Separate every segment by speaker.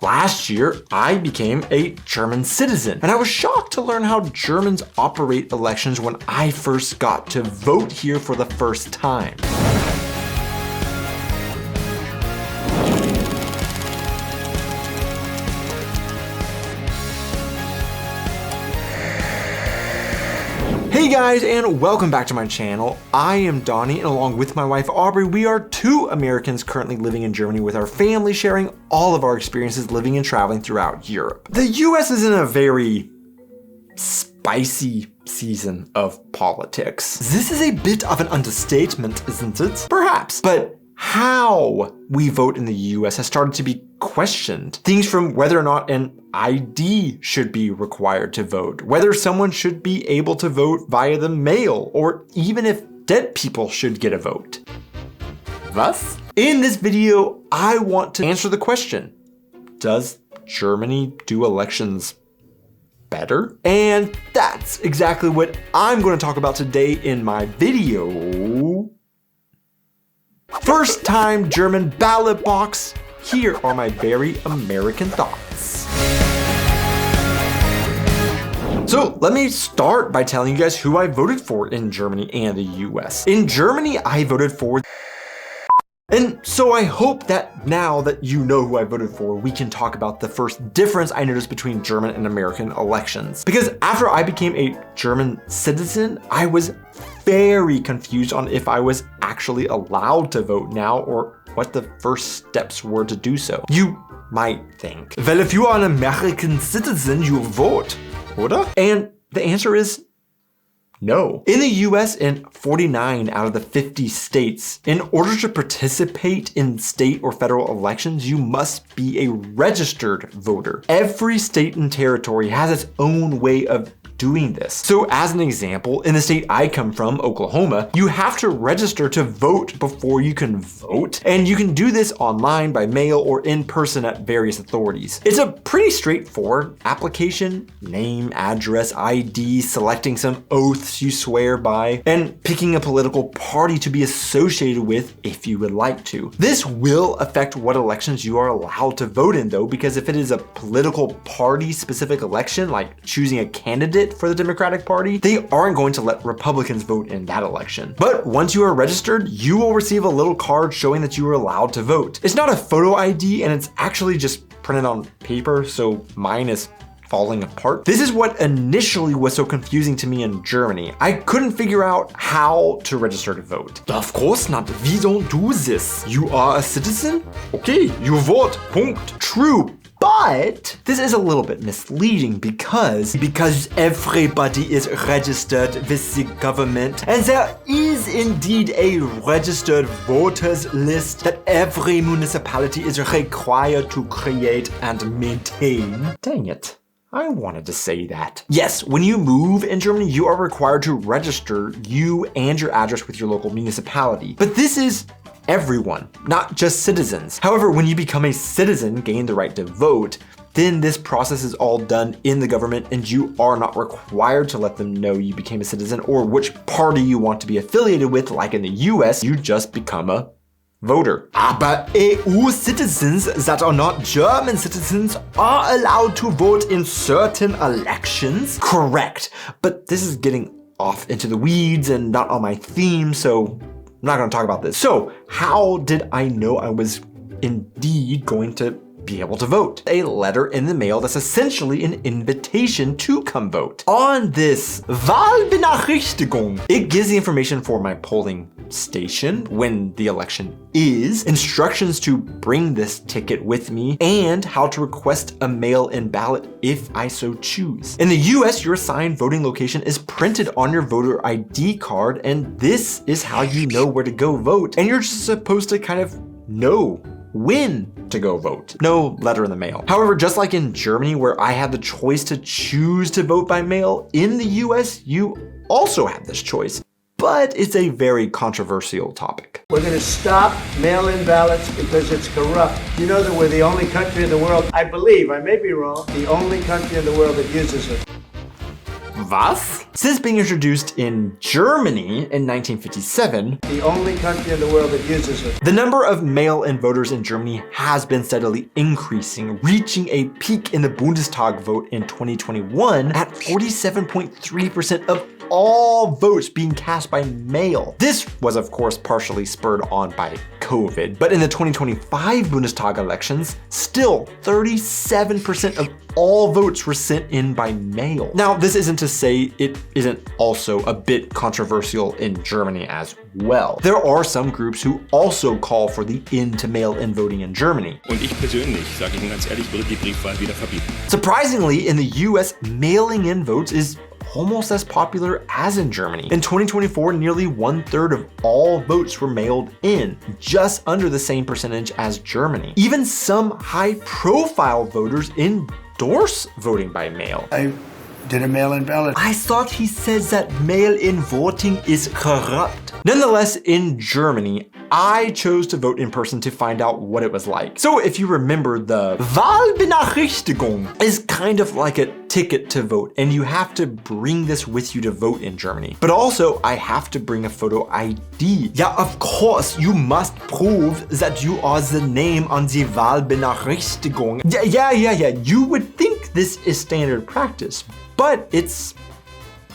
Speaker 1: Last year, I became a German citizen, and I was shocked to learn how Germans operate elections when I first got to vote here for the first time. Hey guys, and welcome back to my channel. I am Donnie, and along with my wife Aubrey, we are two Americans currently living in Germany with our family, sharing all of our experiences living and traveling throughout Europe. The US is in a very spicy season of politics. This is a bit of an understatement, isn't it? Perhaps, but how we vote in the US has started to be questioned. Things from whether or not an ID should be required to vote, whether someone should be able to vote via the mail, or even if dead people should get a vote. Was? In this video, I want to answer the question, does Germany do elections better? And that's exactly what I'm going to talk about today in my video. First time German ballot box. Here are my very American thoughts. So let me start by telling you guys who I voted for in Germany and the US. In Germany, I voted for, and so I hope that now that you know who I voted for, we can talk about the first difference I noticed between German and American elections. Because after I became a German citizen, I was very confused on if I was actually allowed to vote now or what the first steps were to do so. You might think, well, if you are an American citizen, you vote, oder? And the answer is no. In the US, in 49 out of the 50 states, in order to participate in state or federal elections, you must be a registered voter. Every state and territory has its own way of doing this. So as an example, in the state I come from, Oklahoma, you have to register to vote before you can vote. And you can do this online, by mail, or in person at various authorities. It's a pretty straightforward application: name, address, ID, selecting some oaths you swear by, and picking a political party to be associated with if you would like to. This will affect what elections you are allowed to vote in though, because if it is a political party specific election, like choosing a candidate for the Democratic Party, they aren't going to let Republicans vote in that election. But once you are registered, you will receive a little card showing that you are allowed to vote. It's not a photo ID, and it's actually just printed on paper, so mine is falling apart. This is what initially was so confusing to me in Germany. I couldn't figure out how to register to vote. Of course not. We don't do this. You are a citizen? Okay, you vote. Punkt. True. But this is a little bit misleading because everybody is registered with the government, and there is indeed a registered voters list that every municipality is required to create and maintain. Dang it. I wanted to say that. Yes, when you move in Germany, you are required to register you and your address with your local municipality. But this is everyone, not just citizens. However, when you become a citizen, gain the right to vote, then this process is all done in the government, and you are not required to let them know you became a citizen or which party you want to be affiliated with. Like in the US, you just become a voter. Aber EU citizens that are not German citizens are allowed to vote in certain elections? Correct. But this is getting off into the weeds and not on my theme, so I'm not going to talk about this. So how did I know I was indeed going to be able to vote? A letter in the mail that's essentially an invitation to come vote. On this Wahlbenachrichtigung, it gives the information for my polling station when the election is, instructions to bring this ticket with me, and how to request a mail-in ballot if I so choose. In the US, your assigned voting location is printed on your voter ID card, and this is how you know where to go vote. And you're just supposed to kind of know when to go vote. No letter in the mail. However, just like in Germany, where I had the choice to choose to vote by mail, in the US, you also have this choice. But it's a very controversial topic.
Speaker 2: We're going to stop mail-in ballots because it's corrupt. You know that we're the only country in the world, I believe, I may be wrong, the only country in the world that uses it.
Speaker 1: Was? Since being introduced in Germany in 1957,
Speaker 2: The only country in the world that uses it.
Speaker 1: the number of mail-in voters in Germany has been steadily increasing, reaching a peak in the Bundestag vote in 2021 at 47.3% of all votes being cast by mail. This was of course partially spurred on by COVID, but in the 2025 Bundestag elections, still 37% of all votes were sent in by mail. Now, this isn't to say it isn't also a bit controversial in Germany as well. There are some groups who also call for the end to mail-in voting in Germany.
Speaker 3: Und ich persönlich, sage ich Ihnen ganz ehrlich, würde die Briefwahl wieder verbieten.
Speaker 1: Surprisingly, in the US, mailing in votes is almost as popular as in Germany. In 2024, nearly 1/3 of all votes were mailed in, just under the same percentage as Germany. Even some high-profile voters endorse voting by mail.
Speaker 2: I did a mail-in ballot.
Speaker 1: I thought he says that mail-in voting is corrupt. Nonetheless, in Germany, I chose to vote in person to find out what it was like. So if you remember, the Wahlbenachrichtigung is kind of like a ticket to vote, and you have to bring this with you to vote in Germany. But also, I have to bring a photo ID. Yeah, of course, you must prove that you are the name on the Wahlbenachrichtigung. Yeah. You would think this is standard practice, but it's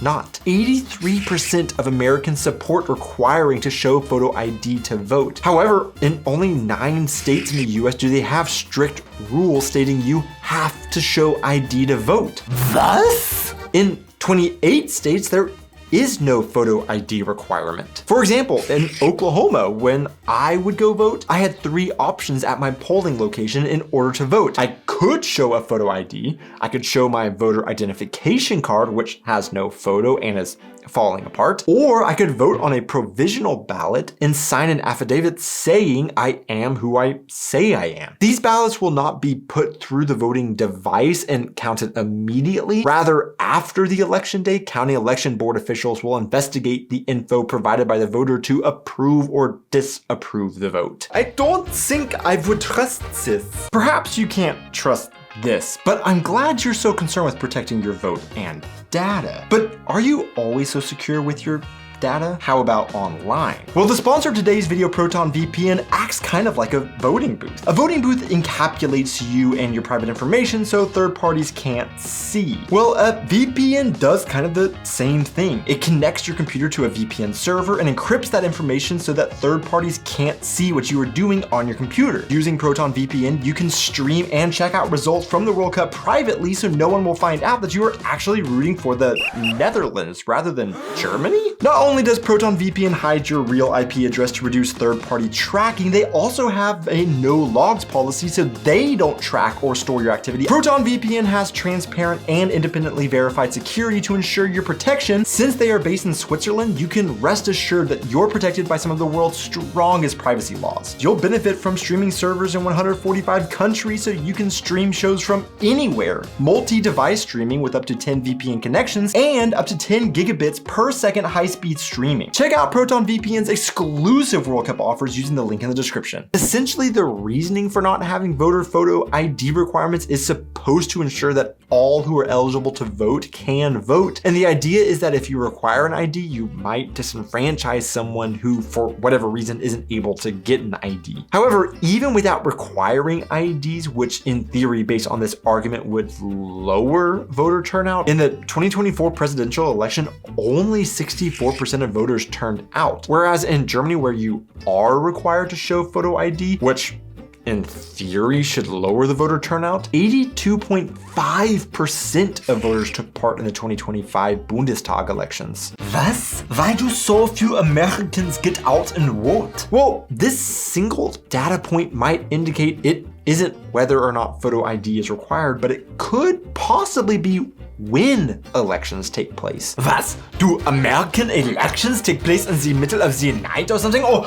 Speaker 1: not. 83% of Americans support requiring to show photo ID to vote. However, in only 9 states in the US do they have strict rules stating you have to show ID to vote. Thus, in 28 states, there is no photo ID requirement. For example, in Oklahoma, when I would go vote, I had 3 options at my polling location in order to vote. I could show a photo ID, I could show my voter identification card, which has no photo and is falling apart, or I could vote on a provisional ballot and sign an affidavit saying I am who I say I am. These ballots will not be put through the voting device and counted immediately. Rather, after the election day, county election board officials will investigate the info provided by the voter to approve or disapprove the vote. I don't think I would trust this. Perhaps you can't trust this, but I'm glad you're so concerned with protecting your vote and data. But are you always so secure with your data? How about online? Well, the sponsor of today's video, Proton VPN, acts kind of like a voting booth. A voting booth encapsulates you and your private information so third parties can't see. Well, a VPN does kind of the same thing. It connects your computer to a VPN server and encrypts that information so that third parties can't see what you are doing on your computer. Using Proton VPN, you can stream and check out results from the World Cup privately so no one will find out that you are actually rooting for the Netherlands rather than Germany. Not only does Proton VPN hide your real IP address to reduce third-party tracking, they also have a no logs policy so they don't track or store your activity. Proton VPN has transparent and independently verified security to ensure your protection. Since they are based in Switzerland, you can rest assured that you're protected by some of the world's strongest privacy laws. You'll benefit from streaming servers in 145 countries so you can stream shows from anywhere. Multi-device streaming with up to 10 VPN connections and up to 10 gigabits per second high-speed streaming. Check out Proton VPN's exclusive World Cup offers using the link in the description. Essentially, the reasoning for not having voter photo ID requirements is supposed to ensure that all who are eligible to vote can vote. And the idea is that if you require an ID, you might disenfranchise someone who, for whatever reason, isn't able to get an ID. However, even without requiring IDs, which in theory, based on this argument, would lower voter turnout, in the 2024 presidential election, only 64% of voters turned out. Whereas in Germany, where you are required to show photo ID, which in theory should lower the voter turnout, 82.5% of voters took part in the 2025 Bundestag elections. Was? Why do so few Americans get out and vote? Well, this single data point might indicate it isn't whether or not photo ID is required, but it could possibly be when elections take place. Was? Do American elections take place in the middle of the night or something? Or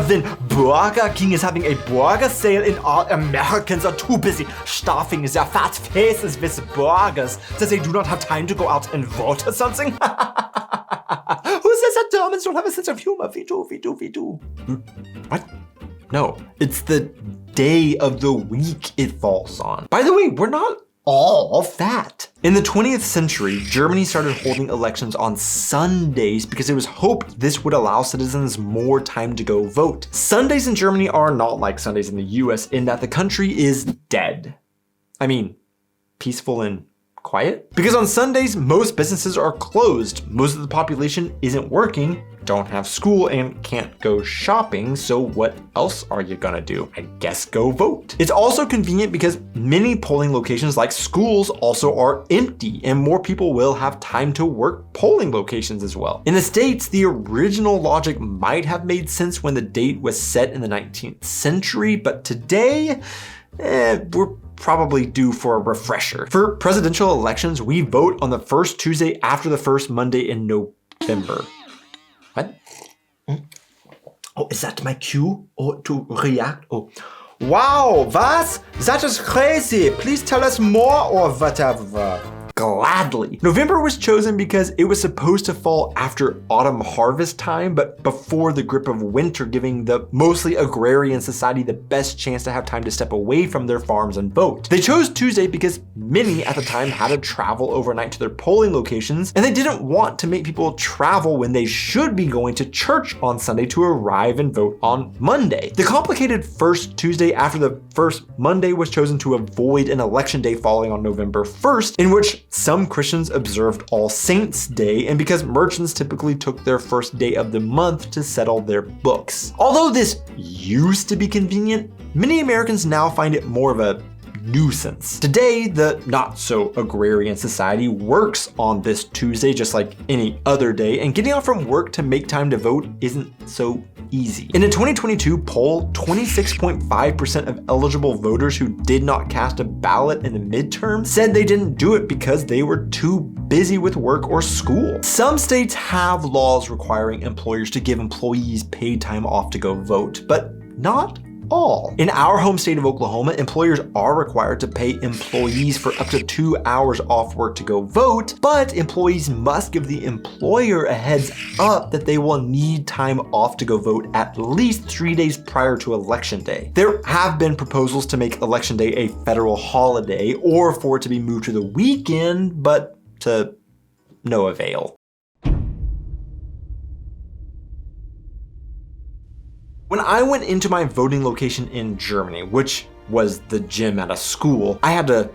Speaker 1: when Burger King is having a burger sale and all Americans are too busy stuffing their fat faces with burgers that they do not have time to go out and vote or something? Who says that Germans don't have a sense of humor? We do. What? No, it's the day of the week it falls on. By the way, we're not all of that. In the 20th century, Germany started holding elections on Sundays because it was hoped this would allow citizens more time to go vote. Sundays in Germany are not like Sundays in the US in that the country is dead. I mean, peaceful and quiet? Because on Sundays, most businesses are closed. Most of the population isn't working, don't have school, and can't go shopping, so what else are you gonna do? I guess go vote. It's also convenient because many polling locations like schools also are empty, and more people will have time to work polling locations as well. In the States, the original logic might have made sense when the date was set in the 19th century, but today, we're probably due for a refresher. For presidential elections, we vote on the first Tuesday after the first Monday in November. What? Oh, is that my cue? Oh, to react? Oh. Wow, was? That is crazy. Please tell us more or whatever. Gladly. November was chosen because it was supposed to fall after autumn harvest time, but before the grip of winter, giving the mostly agrarian society the best chance to have time to step away from their farms and vote. They chose Tuesday because many at the time had to travel overnight to their polling locations, and they didn't want to make people travel when they should be going to church on Sunday to arrive and vote on Monday. The complicated first Tuesday after the first Monday was chosen to avoid an election day falling on November 1st, in which some Christians observed All Saints' Day, and because merchants typically took their first day of the month to settle their books. Although this used to be convenient, many Americans now find it more of a nuisance. Today, the not-so-agrarian society works on this Tuesday just like any other day, and getting off from work to make time to vote isn't so easy. In a 2022 poll, 26.5% of eligible voters who did not cast a ballot in the midterm said they didn't do it because they were too busy with work or school. Some states have laws requiring employers to give employees paid time off to go vote, but not all. In our home state of Oklahoma, employers are required to pay employees for up to 2 hours off work to go vote, but employees must give the employer a heads up that they will need time off to go vote at least 3 days prior to election day. There have been proposals to make election day a federal holiday or for it to be moved to the weekend, but to no avail. When I went into my voting location in Germany, which was the gym at a school, I had to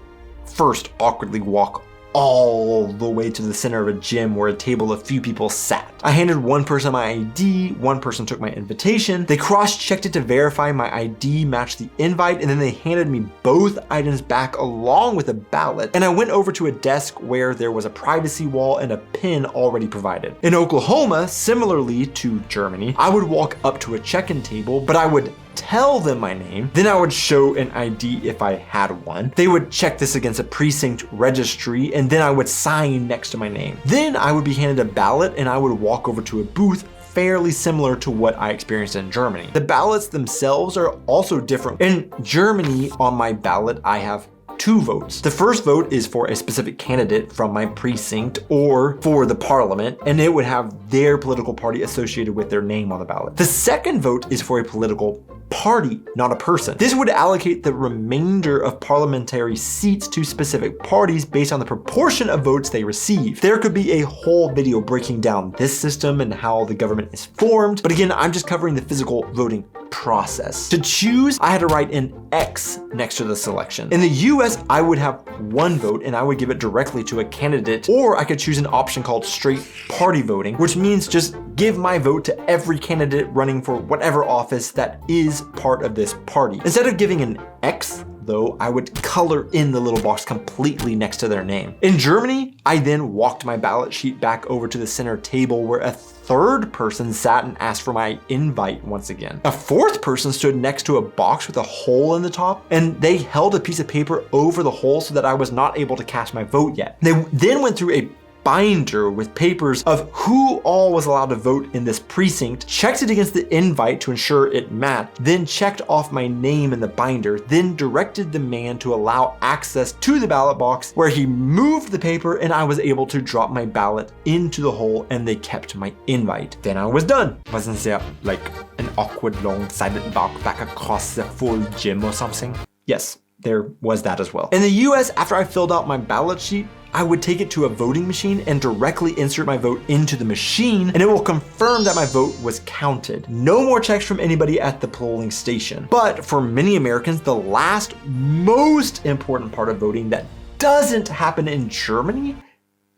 Speaker 1: first awkwardly walk all the way to the center of a gym where a table of few people sat. I handed one person my ID, one person took my invitation, they cross-checked it to verify my ID matched the invite, and then they handed me both items back along with a ballot, and I went over to a desk where there was a privacy wall and a pin already provided. In Oklahoma, similarly to Germany, I would walk up to a check-in table, but I would tell them my name, then I would show an ID if I had one. They would check this against a precinct registry, and then I would sign next to my name. Then I would be handed a ballot and I would walk over to a booth fairly similar to what I experienced in Germany. The ballots themselves are also different. In Germany, on my ballot, I have 2 votes. The first vote is for a specific candidate from my precinct or for the parliament, and it would have their political party associated with their name on the ballot. The second vote is for a political party, not a person. This would allocate the remainder of parliamentary seats to specific parties based on the proportion of votes they receive. There could be a whole video breaking down this system and how the government is formed, but again, I'm just covering the physical voting process. To choose, I had to write an X next to the selection. In the US, I would have 1 vote and I would give it directly to a candidate, or I could choose an option called straight party voting, which means just give my vote to every candidate running for whatever office that is part of this party. Instead of giving an X, though, I would color in the little box completely next to their name. In Germany, I then walked my ballot sheet back over to the center table where a third person sat and asked for my invite once again. A fourth person stood next to a box with a hole in the top, and they held a piece of paper over the hole so that I was not able to cast my vote yet. They then went through a binder with papers of who all was allowed to vote in this precinct, checked it against the invite to ensure it matched, then checked off my name in the binder, then directed the man to allow access to the ballot box where he moved the paper and I was able to drop my ballot into the hole and they kept my invite. Then I was done. Wasn't there like an awkward long silent walk back across the full gym or something? Yes. there was that as well. In the US, after I filled out my ballot sheet, I would take it to a voting machine and directly insert my vote into the machine, and it will confirm that my vote was counted. No more checks from anybody at the polling station. But for many Americans, the last most important part of voting that doesn't happen in Germany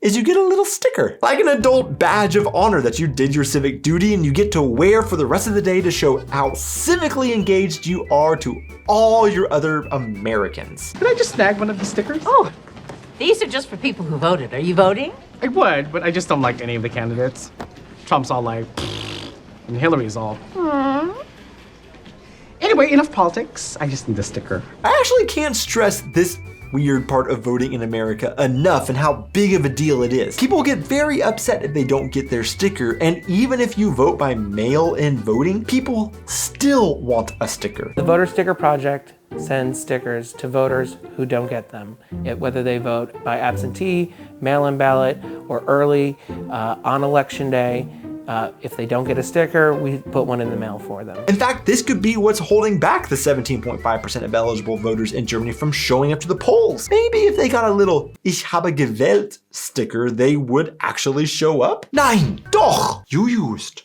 Speaker 1: is you get a little sticker, like an adult badge of honor that you did your civic duty and you get to wear for the rest of the day to show how civically engaged you are to all your other Americans.
Speaker 4: Could I just snag one of these stickers?
Speaker 5: Oh, these are just for people who voted. Are you voting?
Speaker 4: I would, but I just don't like any of the candidates. Trump's all like, and Hillary's all, Anyway, enough politics. I just need a sticker.
Speaker 1: I actually can't stress this weird part of voting in America enough and how big of a deal it is. People get very upset if they don't get their sticker, and even if you vote by mail-in voting, people still want a sticker.
Speaker 6: The Voter Sticker Project sends stickers to voters who don't get them, whether they vote by absentee, mail-in ballot, or early on election day. If they don't get a sticker, we put one in the mail for them.
Speaker 1: In fact, this could be what's holding back the 17.5% of eligible voters in Germany from showing up to the polls. Maybe if they got a little Ich habe gewählt sticker, they would actually show up? Nein, doch! You used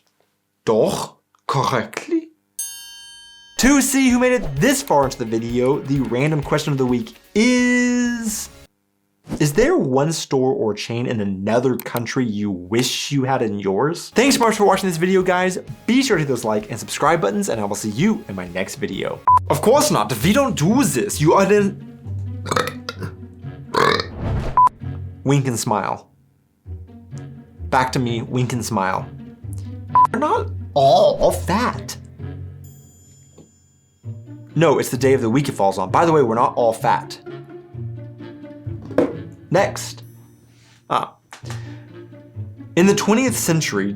Speaker 1: doch correctly. To see who made it this far into the video, the random question of the week is there one store or chain in another country you wish you had in yours? Thanks so much for watching this video, guys. Be sure to hit those like and subscribe buttons, and I will see you in my next video. Of course not. We don't do this. You are then... Wink and smile. Back to me, wink and smile. You're not all fat. No, it's the day of the week it falls on. By the way, we're not all fat. Next. In the 20th century,